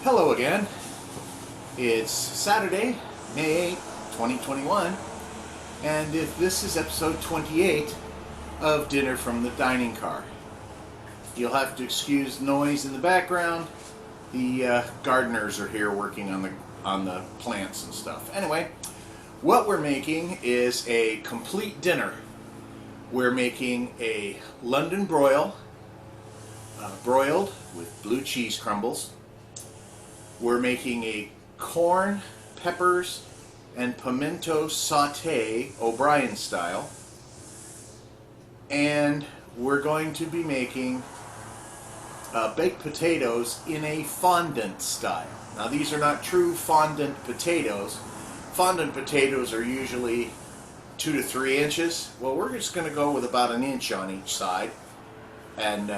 Hello again. It's Saturday, May 8th, 2021, and this is episode 28 of Dinner from the Dining Car. You'll have to excuse noise in the background. The gardeners are here working on the plants and stuff. Anyway, what we're making is a complete dinner. We're making a London broil, broiled with blue cheese crumbles. We're making a corn, peppers, and pimento saute O'Brien-style. And we're going to be making baked potatoes in a fondant-style. Now these are not true fondant potatoes. Fondant potatoes are usually 2 to 3 inches. Well, we're just going to go with about an inch on each side. And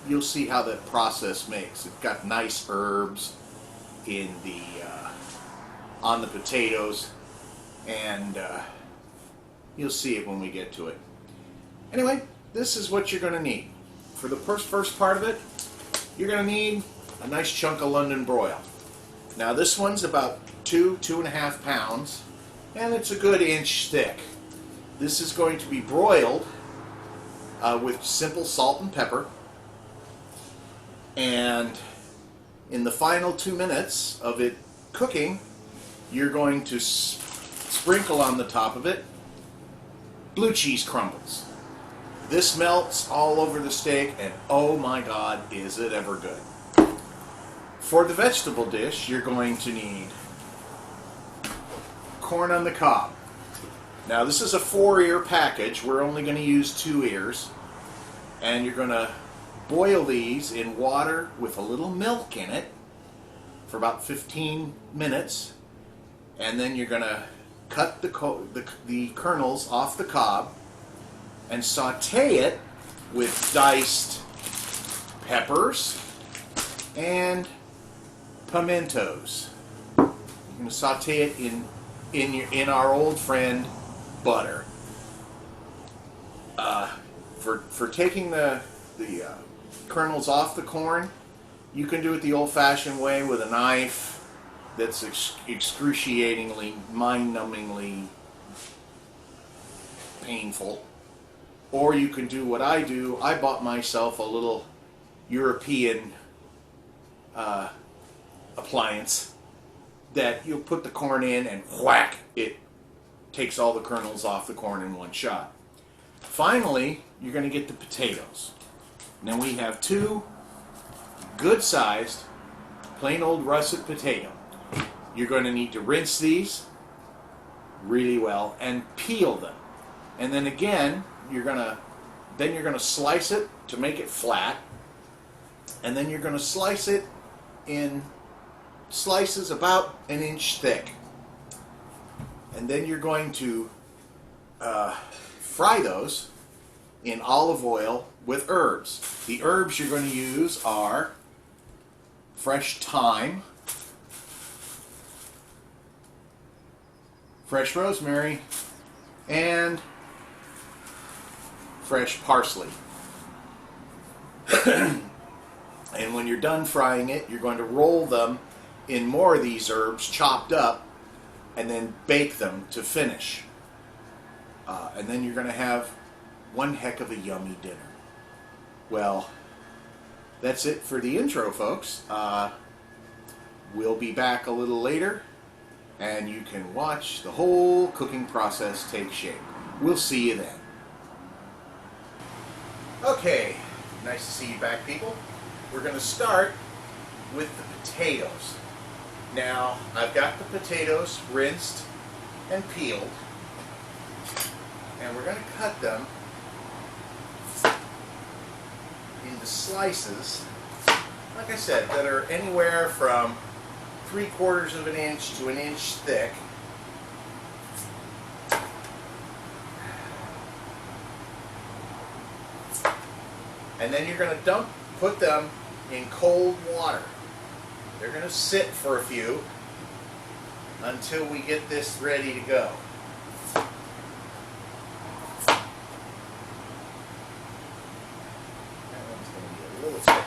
you'll see how that process makes. It's got nice herbs in the on the potatoes, and you'll see it when we get to it. Anyway, this is what you're going to need. For the first part of it, you're going to need a nice chunk of London broil. Now this one's about 2.5 pounds, and it's a good inch thick. This is going to be broiled with simple salt and pepper, and in the final 2 minutes of it cooking, you're going to sprinkle on the top of it blue cheese crumbles. This melts all over the steak, and oh my God, is it ever good. For the vegetable dish, you're going to need corn on the cob. Now this is a 4-ear package. We're only going to use 2 ears, and you're going to boil these in water with a little milk in it for about 15 minutes, and then you're going to cut the kernels off the cob and saute it with diced peppers and pimentos. You're going to saute it in our old friend butter. For taking the kernels off the corn, you can do it the old-fashioned way with a knife that's excruciatingly, mind-numbingly painful. Or you can do what I do. I bought myself a little European appliance that you'll put the corn in and whack, it takes all the kernels off the corn in one shot. Finally, you're going to get the potatoes. Now we have 2 good-sized, plain old russet potato. You're going to need to rinse these really well and peel them. And then again, you're going to slice it to make it flat. And then you're going to slice it in slices about an inch thick. And then you're going to fry those in olive oil with herbs. The herbs you're going to use are fresh thyme, fresh rosemary, and fresh parsley. And when you're done frying it, you're going to roll them in more of these herbs chopped up and then bake them to finish. And then you're going to have one heck of a yummy dinner. Well, that's it for the intro, folks. We'll be back a little later, and you can watch the whole cooking process take shape. We'll see you then. Okay, nice to see you back, people. We're going to start with the potatoes. Now, I've got the potatoes rinsed and peeled, and we're going to cut them into slices, like I said, that are anywhere from 3/4 of an inch to an inch thick. And then you're going to put them in cold water. They're going to sit for a few until we get this ready to go. That one's going to be a little thicker.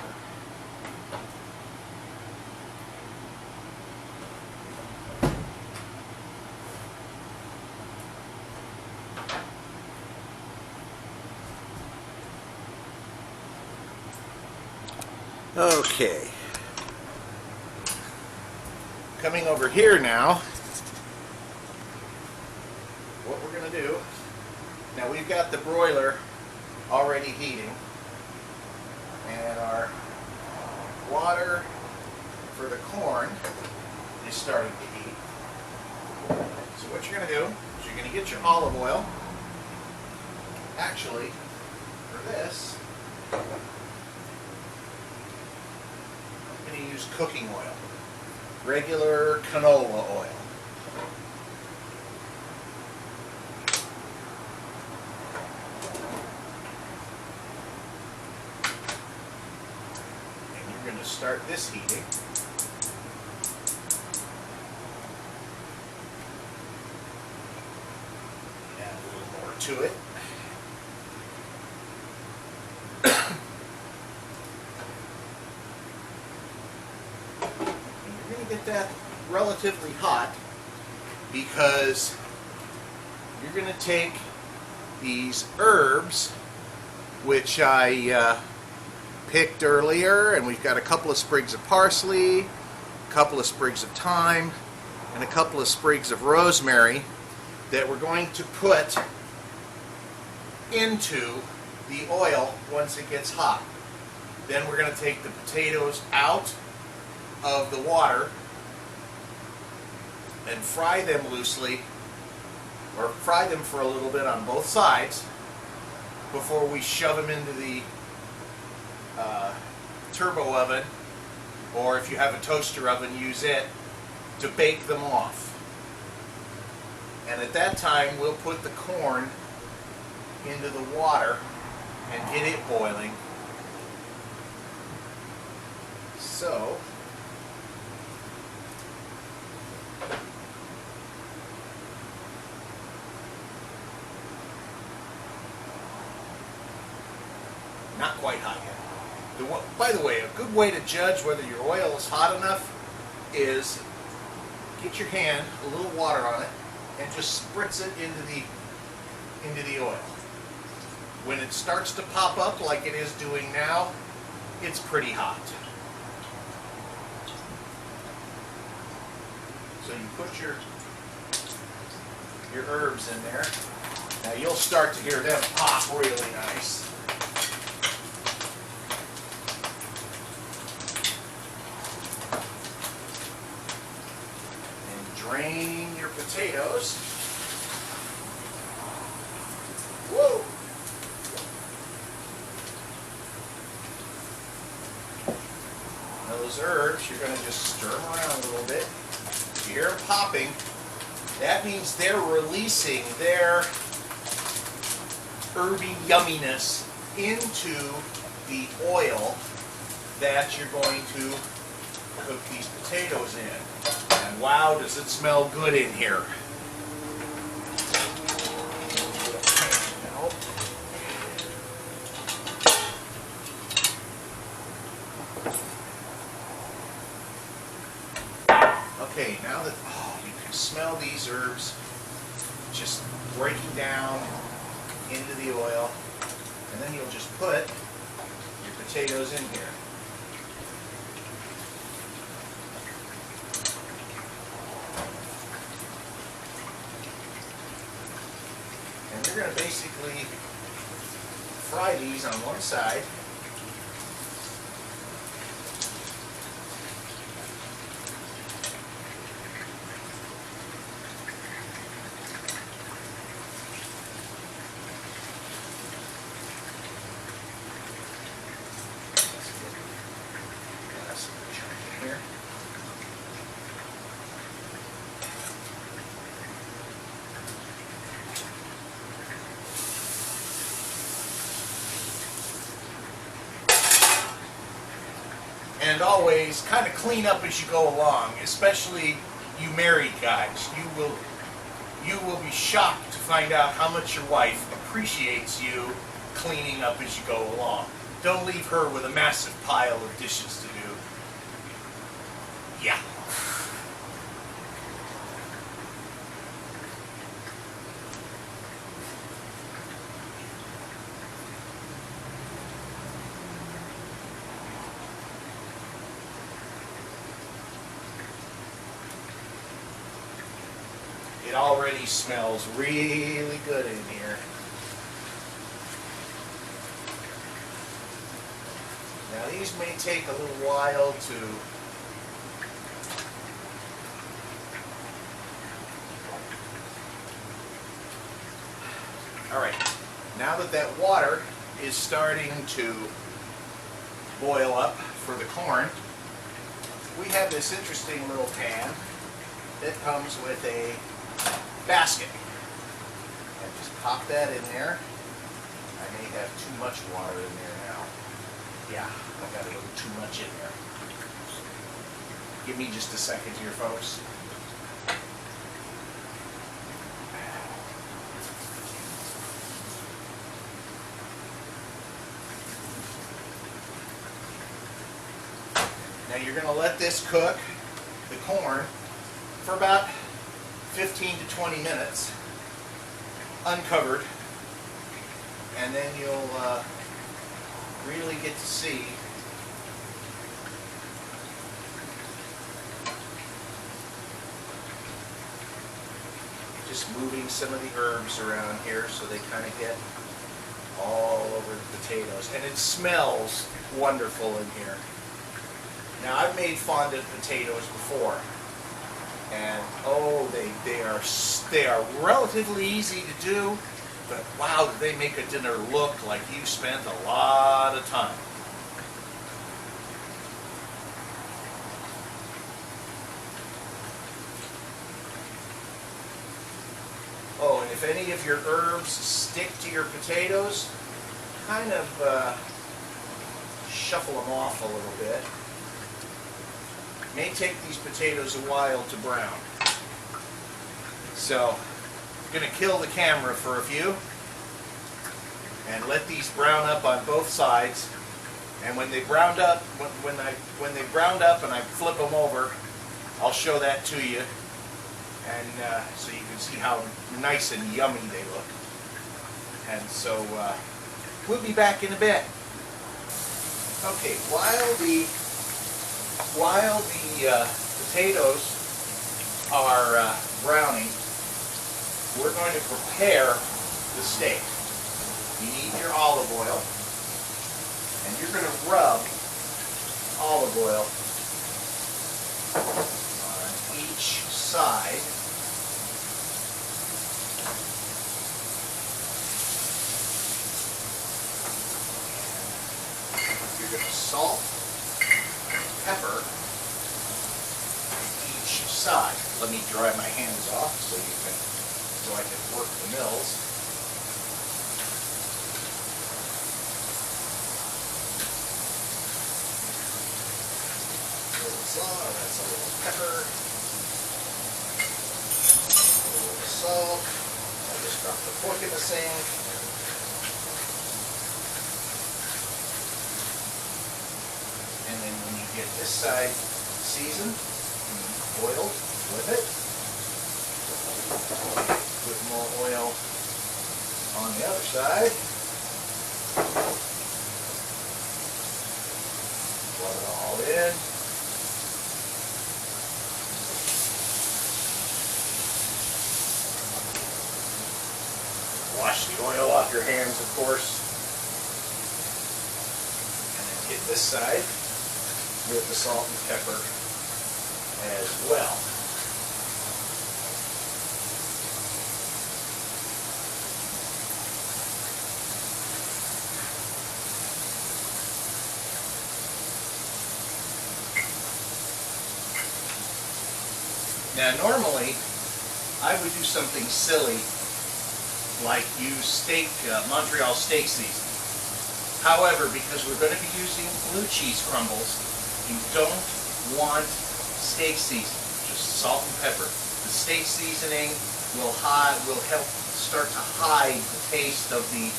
Okay. Coming over here now, what we're going to do, now we've got the broiler already heating, and our water for the corn is starting to heat. So what you're going to do is you're going to get your olive oil. Actually, for this, I'm going to use cooking oil, regular canola oil. And you're going to start this heating. Add a little more to it. Get that relatively hot because you're going to take these herbs, which I picked earlier, and we've got a couple of sprigs of parsley, a couple of sprigs of thyme, and a couple of sprigs of rosemary that we're going to put into the oil once it gets hot. Then we're going to take the potatoes out of the water and fry them loosely, or fry them for a little bit on both sides before we shove them into the turbo oven, or if you have a toaster oven, use it to bake them off. And at that time we'll put the corn into the water and get it boiling. So not quite hot yet. By the way, a good way to judge whether your oil is hot enough is get your hand, a little water on it, and just spritz it into the oil. When it starts to pop up like it is doing now, it's pretty hot. So you put your herbs in there. Now you'll start to hear them pop really nice. Drain your potatoes. Whoa! Now those herbs, you're going to just stir them around a little bit. If you hear them popping, that means they're releasing their herby yumminess into the oil that you're going to cook these potatoes in. And wow, does it smell good in here. Okay, now that you can smell these herbs just breaking down into the oil, and then you'll just put your potatoes in here. And you're going to basically fry these on one side. Here. And always kind of clean up as you go along, especially you married guys. You will be shocked to find out how much your wife appreciates you cleaning up as you go along. Don't leave her with a massive pile of dishes to do. Yeah. already smells really good in here. Now these may take a little while to all right, now that water is starting to boil up for the corn, we have this interesting little pan that comes with a basket. And just pop that in there. I may have too much water in there now. Yeah, I got a little too much in there. Give me just a second here, folks. Now you're going to let this cook, the corn, for about 15 to 20 minutes, uncovered, and then you'll really get to see just moving some of the herbs around here so they kind of get all over the potatoes. And it smells wonderful in here. Now, I've made fondant potatoes before, and oh, they are relatively easy to do, but wow, do they make a dinner look like you spent a lot of time. Oh, and if any of your herbs stick to your potatoes, kind of shuffle them off a little bit. May take these potatoes a while to brown. So, I'm going to kill the camera for a few and let these brown up on both sides. And when they browned up, when they browned up and I flip them over, I'll show that to you, and so you can see how nice and yummy they look. And so we'll be back in a bit. Okay, while the potatoes are browning, we're going to prepare the steak. You need your olive oil, and you're going to rub olive oil on each side. And you're going to salt and pepper each side. Let me dry my hands off so I can work the mills. A little salt, that's a little pepper. A little salt. I just dropped the fork in the sink. And then when you get this side seasoned, oiled with it, put more oil on the other side. Rub it all in. Wash the oil off your hands, of course. And then hit this side with the salt and pepper as well. Now normally I would do something silly like use Montreal steak seasoning. However, because we're going to be using blue cheese crumbles, you don't want steak seasoning, just salt and pepper. The steak seasoning will help start to hide the taste of the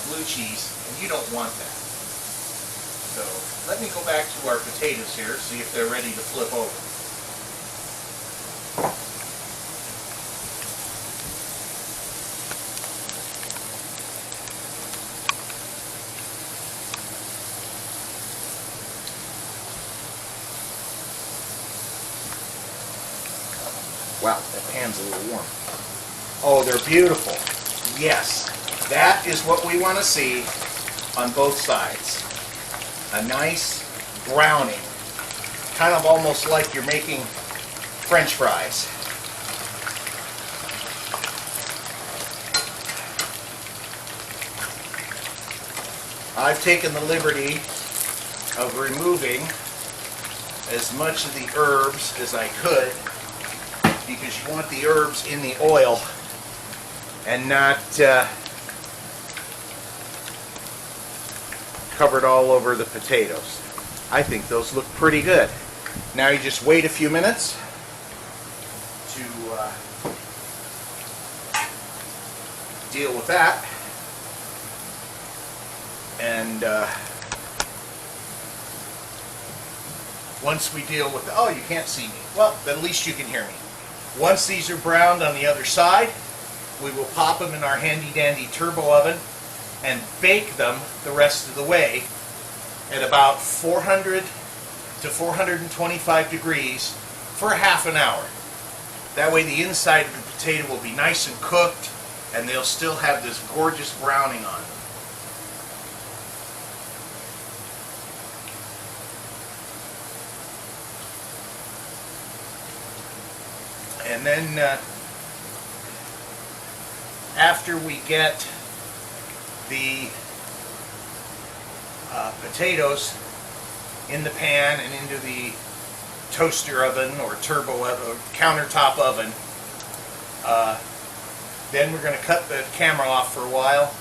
blue cheese, and you don't want that. So let me go back to our potatoes here, see if they're ready to flip over. Wow, that pan's a little warm. Oh, they're beautiful. Yes, that is what we want to see on both sides. A nice browning. Kind of almost like you're making French fries. I've taken the liberty of removing as much of the herbs as I could, because you want the herbs in the oil and not covered all over the potatoes. I think those look pretty good. Now you just wait a few minutes to deal with that. And once we deal with oh, you can't see me. Well, at least you can hear me. Once these are browned on the other side, we will pop them in our handy dandy turbo oven and bake them the rest of the way at about 400 to 425 degrees for half an hour. That way the inside of the potato will be nice and cooked, and they'll still have this gorgeous browning on them. And then after we get the potatoes in the pan and into the toaster oven or turbo oven or countertop oven, then we're going to cut the camera off for a while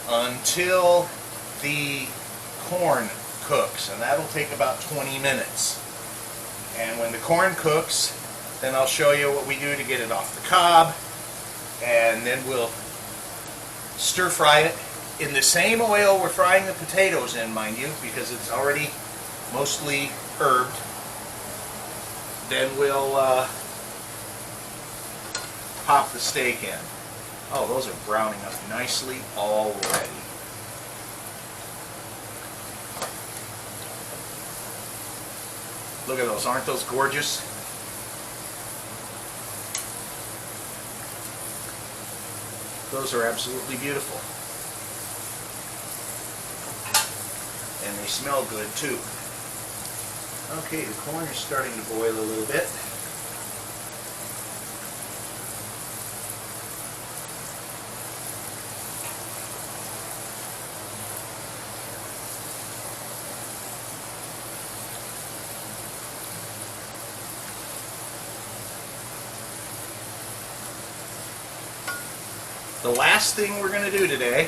until the corn cooks, and that'll take about 20 minutes. And when the corn cooks, then I'll show you what we do to get it off the cob, and then we'll stir fry it in the same oil we're frying the potatoes in, mind you, because it's already mostly herbed. Then we'll pop the steak in. Oh, those are browning up nicely already. Look at those, aren't those gorgeous? Those are absolutely beautiful. And they smell good too. Okay, the corn is starting to boil a little bit. The last thing we're going to do today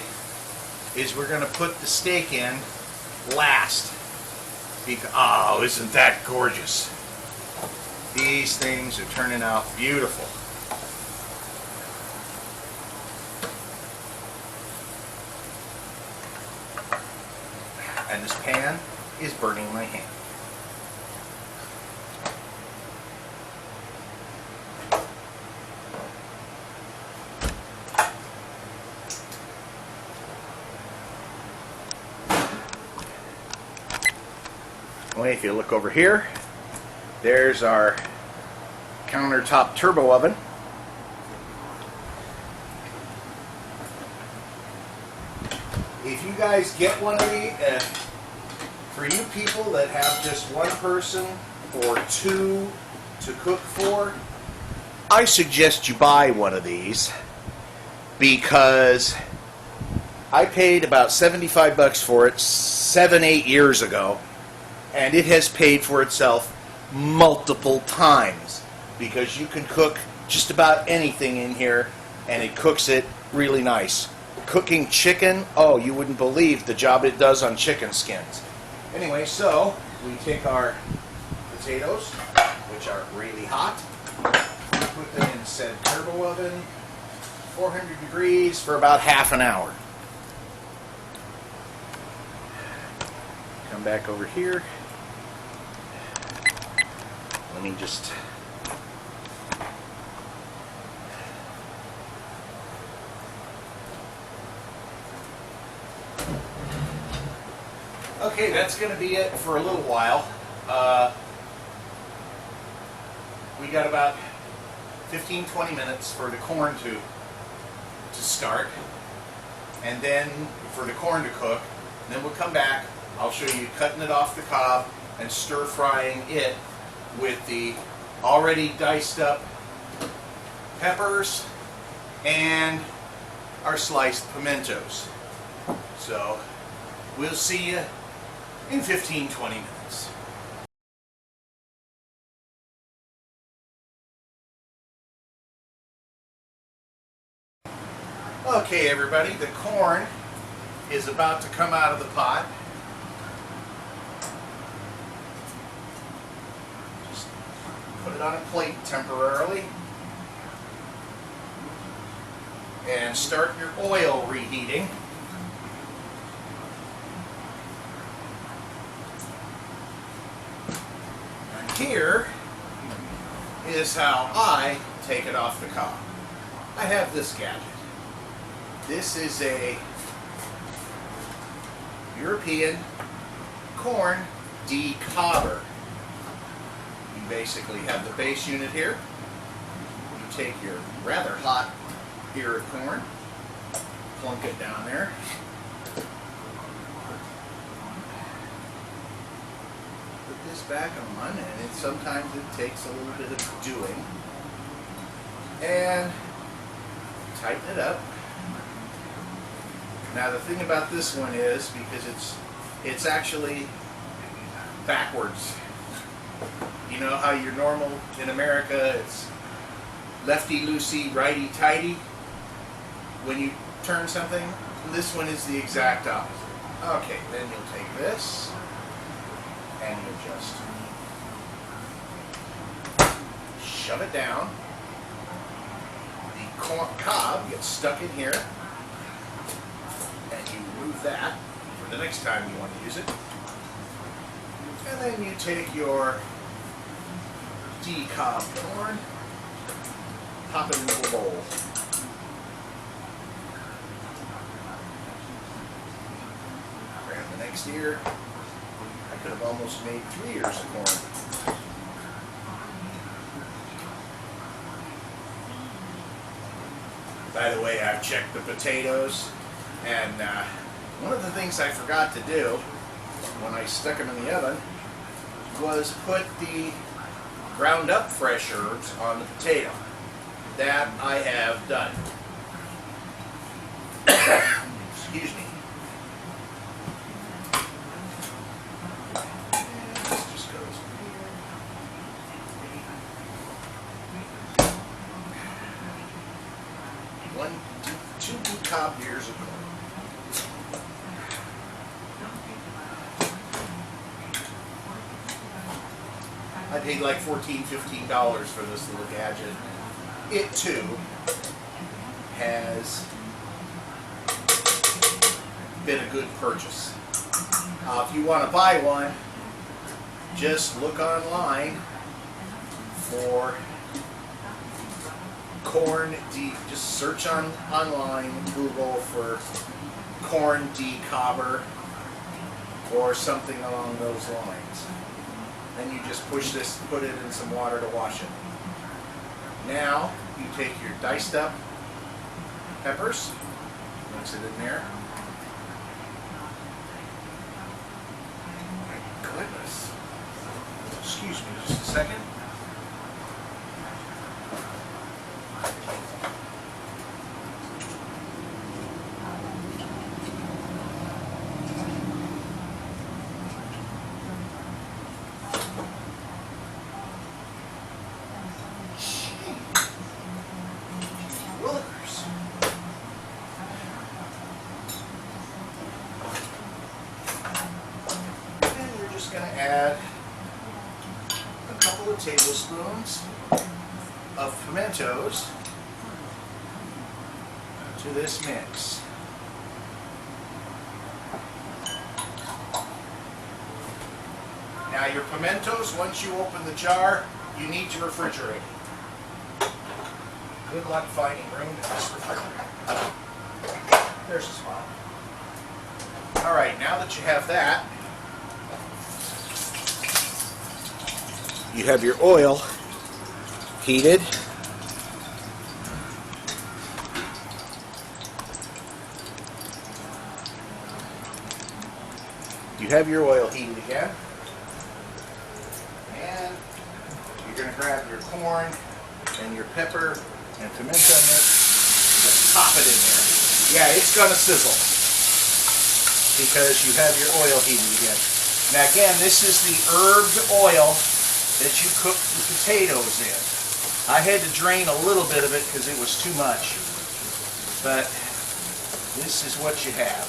is we're going to put the steak in last. Because, oh, isn't that gorgeous? These things are turning out beautiful. And this pan is burning my hand. If you look over here, there's our countertop turbo oven. If you guys get one of these, for you people that have just one person or two to cook for, I suggest you buy one of these, because I paid about 75 bucks for it 7-8 years ago. And it has paid for itself multiple times, because you can cook just about anything in here and it cooks it really nice. Cooking chicken, oh, you wouldn't believe the job it does on chicken skins. Anyway, so we take our potatoes, which are really hot, put them in said turbo oven, 400 degrees for about half an hour. Come back over here. Let me just okay, that's going to be it for a little while. We got about 15-20 minutes for the corn to start, and then for the corn to cook. And then we'll come back. I'll show you cutting it off the cob and stir frying it with the already diced up peppers and our sliced pimentos. So we'll see you in 15-20 minutes. Okay, everybody, the corn is about to come out of the pot. Just put it on a plate temporarily and start your oil reheating. And here is how I take it off the cob. I have this gadget. This is a European corn de-cobber. You basically have the base unit here. You take your rather hot ear of corn, plunk it down there. Put this back on, and sometimes it takes a little bit of doing. And tighten it up. Now the thing about this one is, because it's actually backwards. You know how you're normal in America, it's lefty-loosey, righty-tighty. When you turn something, this one is the exact opposite. Okay, then you'll take this and you'll just shove it down. The cob gets stuck in here. And you remove that for the next time you want to use it. And then you take your de-cob corn, pop it into a bowl. Grab the next ear. I could have almost made 3 ears of corn. By the way, I've checked the potatoes. And one of the things I forgot to do when I stuck them in the oven was put the ground up fresh herbs on the potato. That I have done. Excuse me. And this just goes here. 2 cob ears of corn. I paid like $14, $15 for this little gadget. It too has been a good purchase. If you want to buy one, just look online for corn just search online, Google for corn de-cobber or something along those lines. Then you just push this, put it in some water to wash it. Now you take your diced up peppers, mix it in there. My goodness. Excuse me just a second. Going to add a couple of tablespoons of pimentos to this mix. Now your pimentos, once you open the jar, you need to refrigerate it. Good luck finding room in this refrigerator. There's a spot. Alright, now that you have that, you have your oil heated. You have your oil heated again. And you're going to grab your corn and your pepper and pimento mix. Just pop it in there. Yeah, it's going to sizzle because you have your oil heated again. Now again, this is the herbed oil that you cook the potatoes in. I had to drain a little bit of it because it was too much. But this is what you have.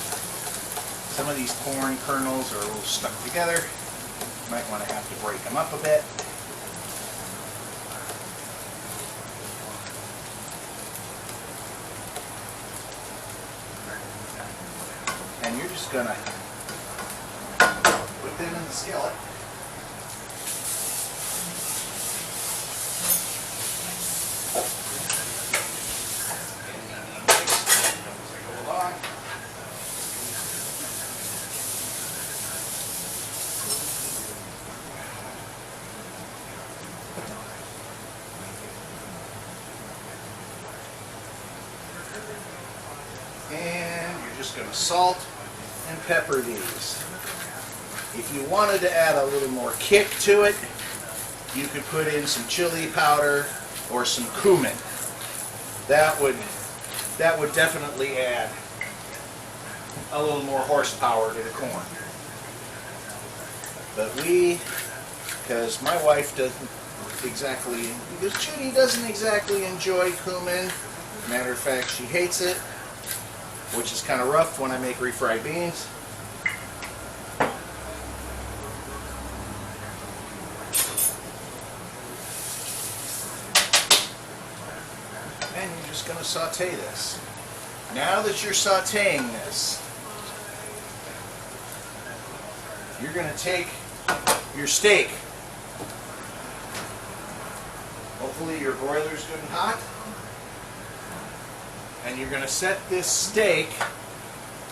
Some of these corn kernels are a little stuck together. You might want to have to break them up a bit. And you're just going to put them in the skillet. And you're just going to salt and pepper these. If you wanted to add a little more kick to it, you could put in some chili powder or some cumin. That would definitely add a little more horsepower to the corn. But because my wife doesn't exactly, because Judy doesn't exactly enjoy cumin. Matter of fact, she hates it, which is kind of rough when I make refried beans. And you're just going to saute this. Now that you're sauteing this, you're going to take your steak. Hopefully your broiler's good and hot. And you're going to set this steak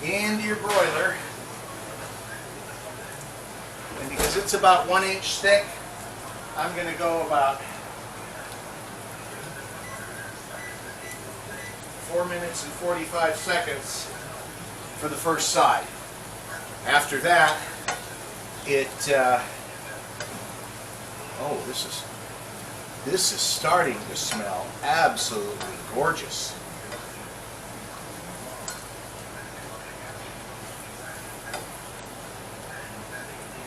into your broiler. And because it's about 1 inch thick, I'm going to go about 4 minutes and 45 seconds for the first side. After that, this is starting to smell absolutely gorgeous.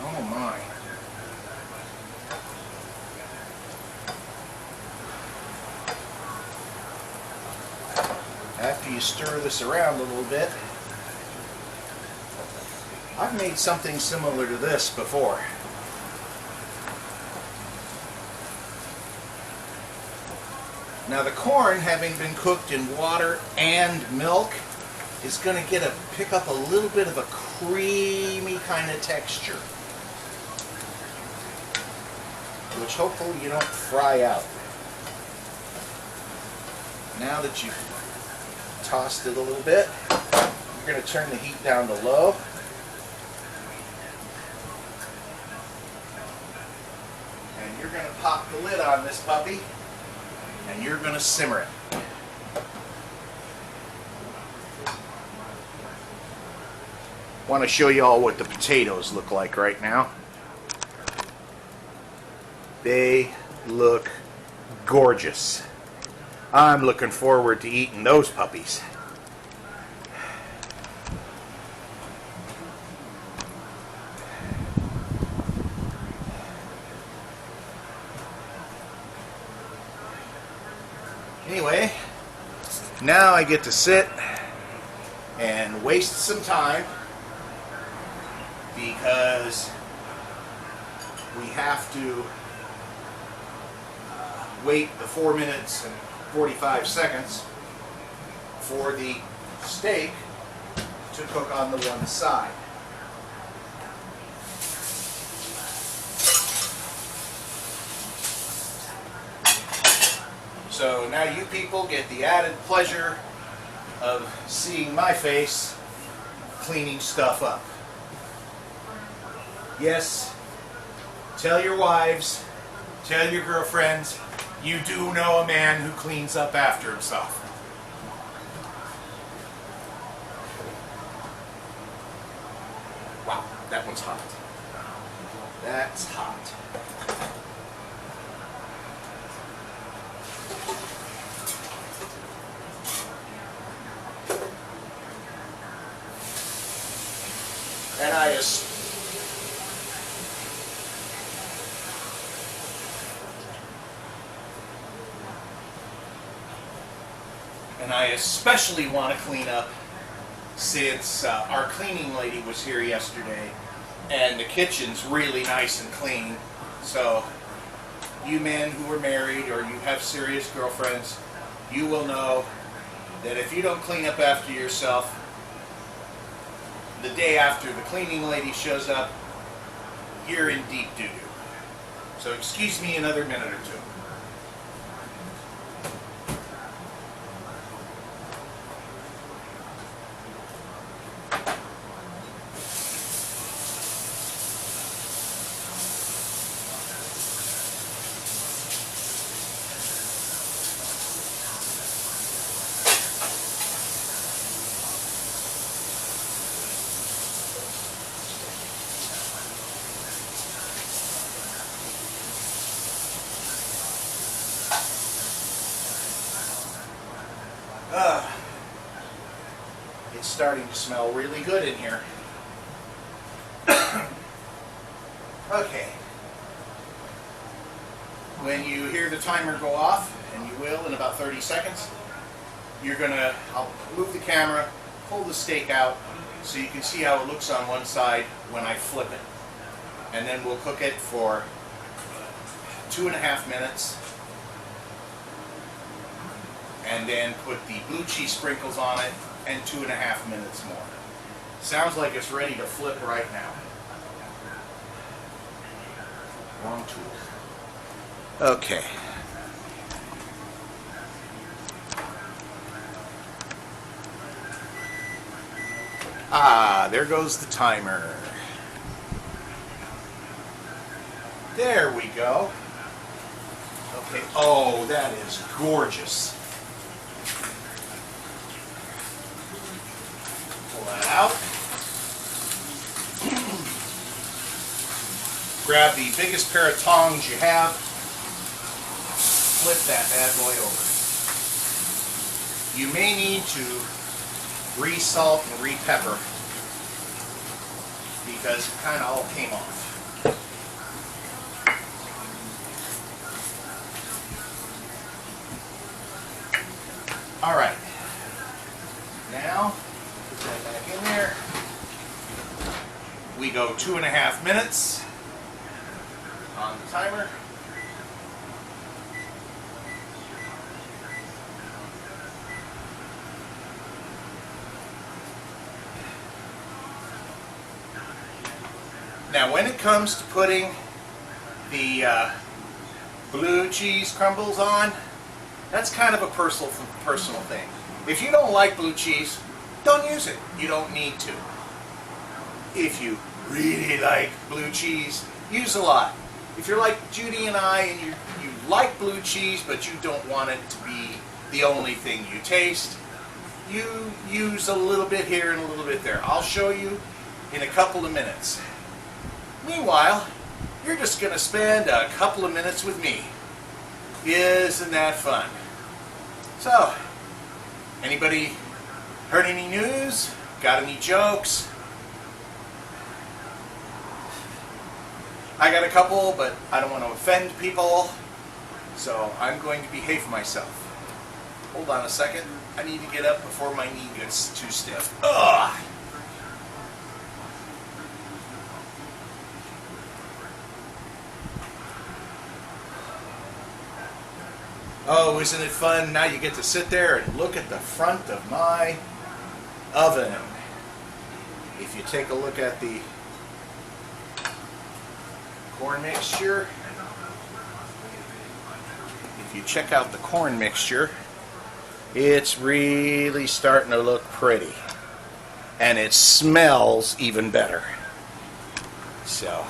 Oh my. After you stir this around a little bit, I've made something similar to this before. Now the corn, having been cooked in water and milk, is going to pick up a little bit of a creamy kind of texture, which hopefully you don't fry out. Now that you've tossed it a little bit, you're going to turn the heat down to low. And you're going to pop the lid on this puppy, and you're going to simmer it. I want to show you all what the potatoes look like right now. They look gorgeous. I'm looking forward to eating those puppies. Anyway, now I get to sit and waste some time because we have to wait the 4 minutes and 45 seconds for the steak to cook on the one side. So now you people get the added pleasure of seeing my face cleaning stuff up. Yes, tell your wives, tell your girlfriends, you do know a man who cleans up after himself. Wow. That one's hot. That's hot. And I especially want to clean up since our cleaning lady was here yesterday and the kitchen's really nice and clean. So you men who are married or you have serious girlfriends, you will know that if you don't clean up after yourself, the day after the cleaning lady shows up, you're in deep doo-doo. So excuse me another minute or two. It's starting to smell really good in here. Okay. When you hear the timer go off, and you will in about 30 seconds, I'll move the camera, pull the steak out, so you can see how it looks on one side when I flip it. And then we'll cook it for 2.5 minutes. And then put the blue cheese sprinkles on it, and 2.5 minutes more. Sounds like it's ready to flip right now. Wrong tool. Okay. Ah, there goes the timer. There we go. Okay, oh, that is gorgeous. That out. Grab the biggest pair of tongs you have, flip that bad boy over. You may need to re-salt and re-pepper because it kind of all came off. All right, now put that back in there. We go 2.5 minutes on the timer. Now when it comes to putting the blue cheese crumbles on, that's kind of a personal thing. If you don't like blue cheese, don't use it. You don't need to. If you really like blue cheese, use a lot. If you're like Judy and I and you like blue cheese but you don't want it to be the only thing you taste, you use a little bit here and a little bit there. I'll show you in a couple of minutes. Meanwhile, you're just going to spend a couple of minutes with me. Isn't that fun? So, anybody heard any news? Got any jokes? I got a couple, but I don't want to offend people, so I'm going to behave myself. Hold on a second. I need to get up before my knee gets too stiff. Ugh! Oh, isn't it fun? Now you get to sit there and look at the front of my oven. If you take a look at the corn mixture, if you check out the corn mixture, it's really starting to look pretty. And it smells even better. So,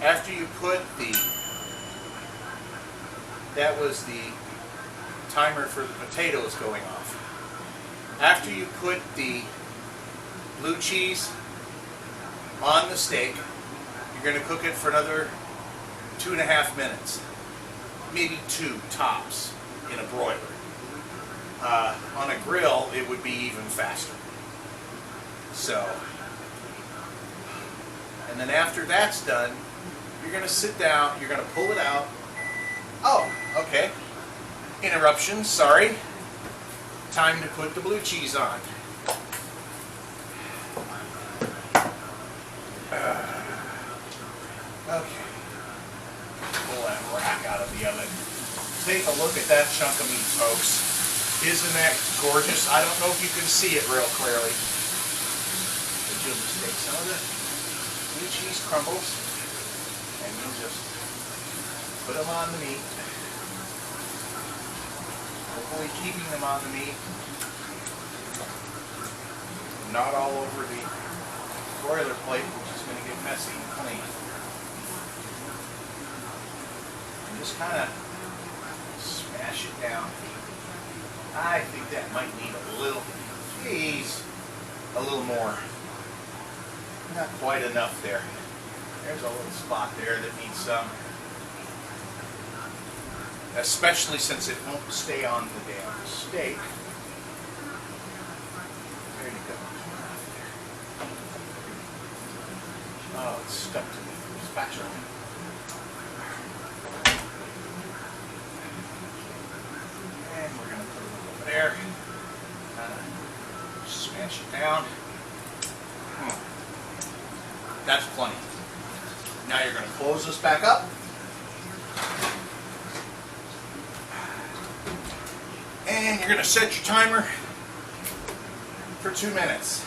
after you put that was the timer for the potatoes going off. After you put the blue cheese on the steak, you're going to cook it for another 2.5 minutes, maybe 2 tops in a broiler. On a grill, it would be even faster. So, and then after that's done, you're going to sit down, you're going to pull it out. Oh, okay. Interruption, sorry. Time to put the blue cheese on. Okay. Pull that rack out of the oven. Take a look at that chunk of meat, folks. Isn't that gorgeous? I don't know if you can see it real clearly. But you'll just take some of the blue cheese crumbles and you'll just put them on the meat. Hopefully keeping them on the meat. Not all over the broiler plate, which is going to get messy and clean. And just kind of smash it down. I think that might need a little more. Not quite enough there. There's a little spot there that needs some. Especially since it won't stay on the damn steak. There you go. Oh, it's stuck to the spatula. And we're going to put it over there. Smash it down. That's plenty. Now you're going to close this back up. And you're going to set your timer for 2 minutes.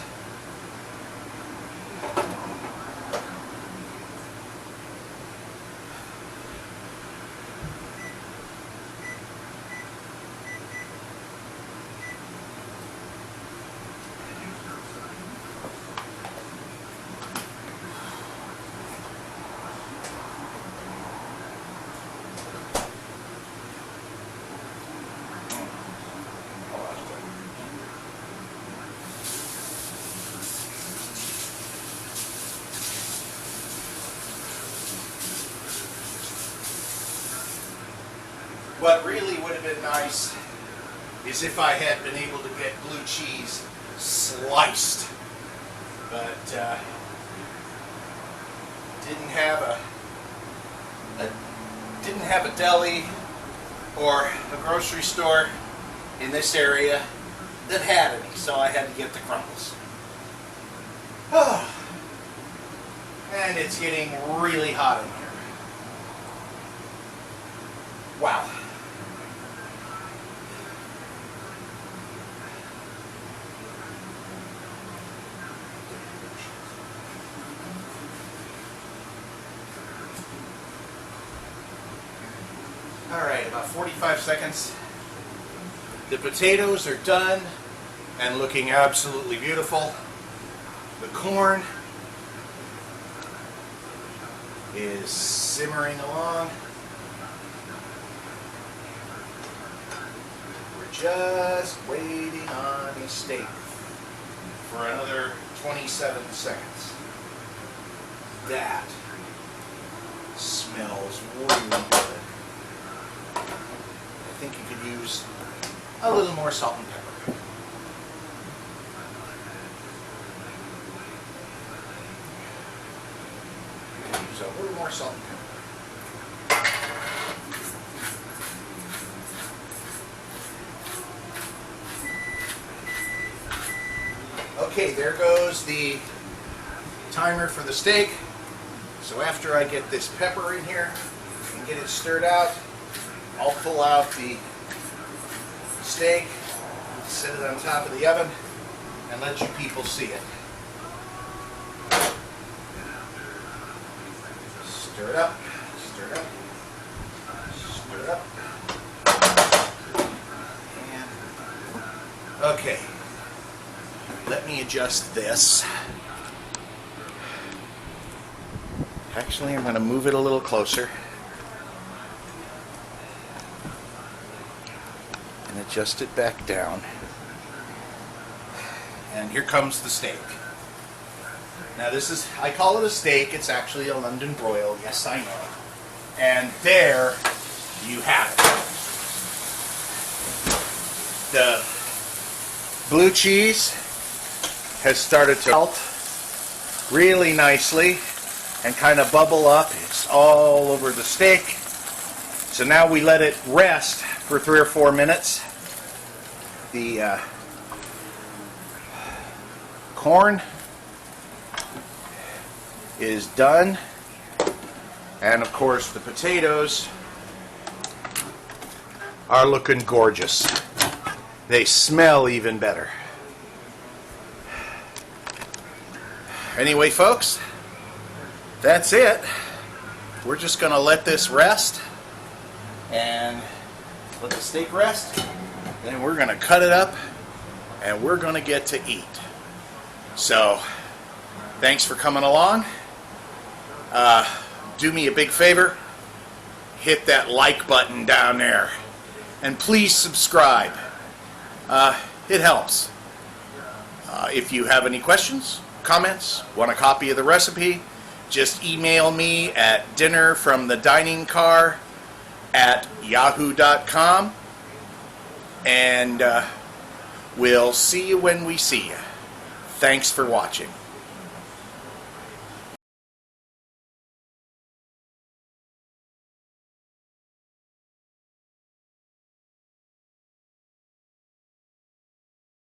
What really would have been nice is if I had been able to get blue cheese sliced, but didn't have a deli or a grocery store in this area that had any, so I had to get the crumbles. And it's getting really hot in here. Wow. Alright, about 45 seconds. The potatoes are done and looking absolutely beautiful. The corn is simmering along. We're just waiting on the steak for another 27 seconds. That smells really good. I think you could use a little more salt and pepper. You can use a little more salt and pepper. Okay, there goes the timer for the steak. So after I get this pepper in here and get it stirred out, I'll pull out the steak, set it on top of the oven, and let you people see it. Stir it up, stir it up, stir it up. And, okay, let me adjust this. Actually, I'm going to move it a little closer and adjust it back down. And here comes the steak. Now this is, I call it a steak, it's actually a London Broil, yes I know. And there you have it. The blue cheese has started to melt really nicely and kind of bubble up. It's all over the steak. So now we let it rest for 3 or 4 minutes. The corn is done, and of course the potatoes are looking gorgeous. They smell even better. Anyway, folks, that's it. We're just going to let this rest and let the steak rest. Then we're going to cut it up and we're going to get to eat. So, thanks for coming along. Do me a big favor. Hit that like button down there. And please subscribe. It helps. If you have any questions, comments, want a copy of the recipe, just email me at dinnerfromthediningcar@yahoo.com, and we'll see you when we see you. Thanks for watching.